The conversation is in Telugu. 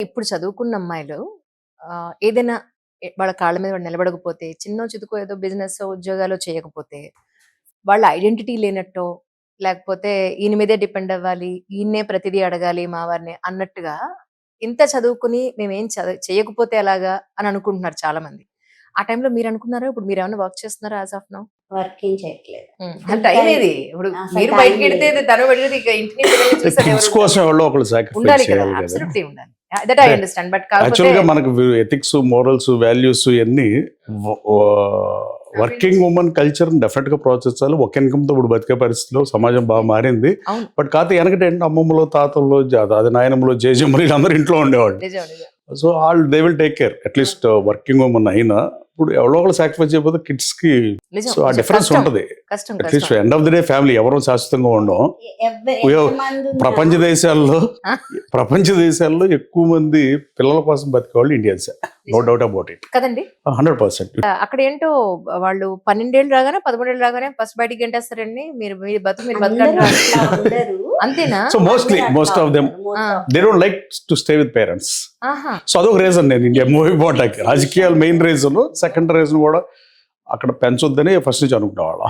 ఇప్పుడు చదువుకున్న అమ్మాయిలు ఏదైనా వాళ్ళ కాళ్ళ మీద వాళ్ళు నిలబడకపోతే, చిన్నో చితుకో ఏదో బిజినెస్సో, ఉద్యోగాలో చేయకపోతే, వాళ్ళ ఐడెంటిటీ లేనట్టో, లేకపోతే ఈయన మీదే డిపెండ్ అవ్వాలి, ఈయన్నే ప్రతిదీ అడగాలి మా వారిని అన్నట్టుగా, ఇంత చదువుకుని మేమేం చేయకపోతే ఎలాగా అని అనుకుంటున్నారు చాలా మంది. ఆ టైంలో మీరు అనుకున్నారా? ఇప్పుడు మీరేమన్నా వర్క్ చేస్తున్నారా యాస్ ఆఫ్ నౌ? వర్కింగ్ చేయట్లేదు. టైం ఏది? ఇప్పుడు అసలు మీరు time బయటకెడితే లేదు. తను పెడితే ఇక ఇంటిని పిల్లల్ని చూసేది కిడ్స్ ఎవరు కోసం ఉంటారు? ఎవరో ఒకళ్ళు ఉండాలి సాక్రిఫైస్ కదా, చేయాలి కదా. అబ్సల్యూట్లీ ఉండాలి. That I understand. బట్ కాకపోతే యాక్చువల్ గా మనకు ఎథిక్స్, మోరల్స్, వాల్యూస్ ఇవన్నీ వర్కింగ్ ఉమెన్ కల్చర్ డెఫినెట్ గా ప్రోత్సహించాలి. ఒక ఇన్కమ్ తో ఇప్పుడు బతికే పరిస్థితిలో సమాజం బాగా మారింది. అవును. బట్ కాకపోతే వెనకటి ఏంటంటే అమ్మమ్మలో, తాతల్లో, అది నాయనమ్మలో, జేజమ్మలు వీళ్ళందరూ ఇంట్లో ఉండేవాళ్ళు. నిజం నిజం. సో వాళ్ళు they will take care at least working women అయినా. ఇప్పుడు ఎవరో ఒకళ్ళు సాక్రిఫైస్ చేయకపోతే కిడ్స్ కి నిజం, సో ఆ నిజం. డిఫరెన్స్ కష్టం, ఉంటుంది. కష్టం అట్లీస్ట్ కష్టం. End of the day family ఎవరు శాశ్వతంగా ఉండడం. ఎంతమంది ఉన్నా ప్రపంచ దేశాల్లో ఎక్కువ మంది పిల్లల కోసం బతికేవాళ్ళు Indians. No doubt about it. కదండి. 100%. అక్కడ ఏంటో వాళ్ళు 12 ఏళ్ళు రాగానే 11 ఏళ్ళు రాగానే ఫస్ట్ బయటికి గంటేస్తారండి. మీరు మీరు అందరూ బతకండి అట్లా ఉండరు. అంతేనా? So mostly most of them they don't like to stay with parents. ఆహా. సో అదొక రీజన్. నేను ఇండియా మూవీ పోవటానికి రాజకీయాలు మెయిన్ రీజన్. సెకండ్ రీజన్ కూడా అక్కడ పెంచొద్దని ఫస్ట్ నుంచి అనుకునేవాళ్ళం.